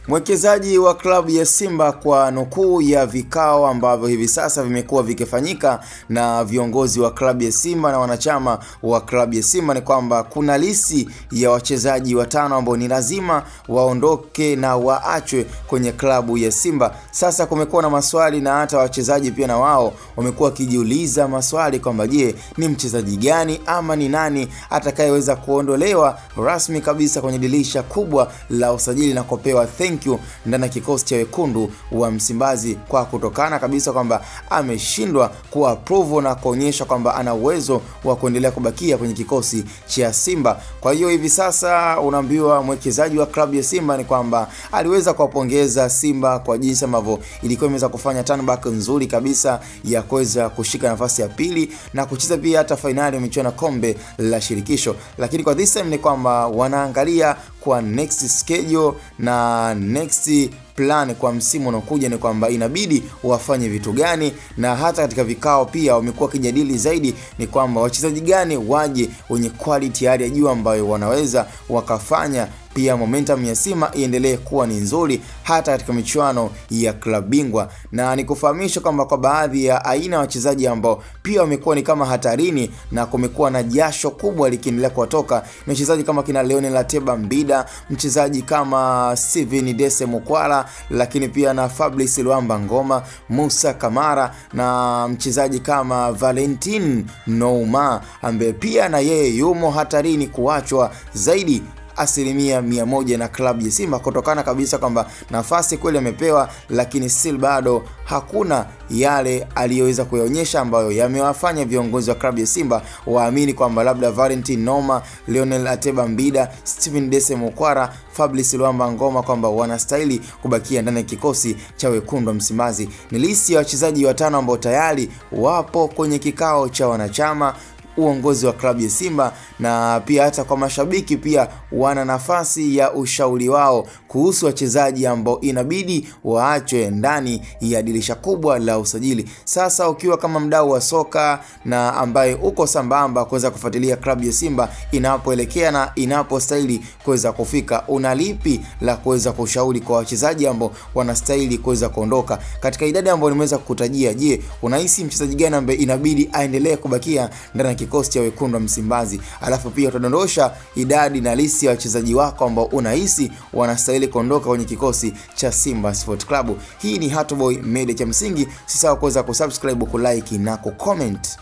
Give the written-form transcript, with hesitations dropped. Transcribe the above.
Mwekezaji wa klabu ya Simba kwa nukuu ya vikao ambavyo hivi sasa vimekuwa vikifanyika na viongozi wa klabu ya Simba na wanachama wa klabu ya Simba ni kwamba kuna listi ya wachezaji watano ambao ni lazima waondoke na waachwe kwenye klabu ya Simba. Sasa kumekuwa na maswali na hata wachezaji pia na wao wamekuwa kijiuliza maswali kwamba je, ni mchezaji gani ama ni nani atakayeweza kuondolewa rasmi kabisa kwenye dirisha kubwa la usajili na kupewa thank you ndani ya kikosi cha wekundu wa Msimbazi, kwa kutokana kabisa kwamba ameshindwa kuapprove na kuonyesha kwamba ana uwezo wa kuendelea kubakia kwenye kikosi cha Simba. Kwa hiyo hivi sasa unaambiwa mwekezaji wa klabu ya Simba ni kwamba aliweza kuwapongeza Simba kwa jinsi ambavyo ilikuwa imeweza kufanya turnaback nzuri kabisa ya kuweza kushika nafasi ya pili na kucheza pia hata finali ya michuano kombe la shirikisho, lakini kwa this time ni kwamba wanaangalia kwa next schedule na next plan kwa msimu unaokuja ni kwamba inabidi wafanye vitu gani, na hata katika vikao pia wamekuwa kijadili zaidi ni kwamba wachezaji gani waje wenye quality hali ya juu ambayo wanaweza wakafanya pia momentum ya Simba iendelee kuwa ni nzuri hata katika michuano ya klabu bingwa. Na nikufahamisha kwamba kwa baadhi ya aina ya wachezaji ambao pia wamekuwa ni kama hatarini na kumekuwa na jasho kubwa likiendelea kutoka ni wachezaji kama kina Lionel Ateba Mbida, mchezaji kama Steven Dese Mukwala, lakini pia na Fabrice Luamba Ngoma, Musa Kamara na mchezaji kama Valentin Nouma ambaye pia na yeye yumo hatarini kuachwa zaidi 100% na klabu ya Simba, kutokana kabisa kwamba nafasi kweli amepewa, lakini still bado hakuna yale aliyoweza kuyaonyesha ambayo yamewafanya viongozi wa klabu ya Simba waamini kwamba labda Valentin Noma, Lionel Ateba Mbida, Steven Dese Mukwara, Fabrice Luamba Ngoma kwamba wanastahili kubakia ndani ya kikosi cha wekundu wa Msimbazi. Ni listi ya wachezaji watano ambao tayari wapo kwenye kikao cha wanachama uongozi wa klabu ya Simba, na pia hata kwa mashabiki pia wana nafasi ya ushauri wao kuhusu wachezaji ambao inabidi waachwe ndani ya dirisha kubwa la usajili. Sasa ukiwa kama mdau wa soka na ambaye uko sambamba kuweza kufuatilia klabu ya Simba inapoelekea na inapostahili kuweza kufika, unalipi la kuweza kushauri kwa wachezaji ambao wanastahili kuweza kuondoka katika idadi ambayo nimeweza kukutajia? Je, unahisi mchezaji gani ambaye inabidi aendelee kubakia ndani ya kikosi cha wekundu wa Msimbazi? Alafu pia utadondosha idadi na listi ya wachezaji wako ambao unahisi wanastahili kuondoka kwenye kikosi cha Simba Sport Club. Hii ni Hatoboy Media, cha msingi sasa kuweza kusubscribe, kulike na kucomment.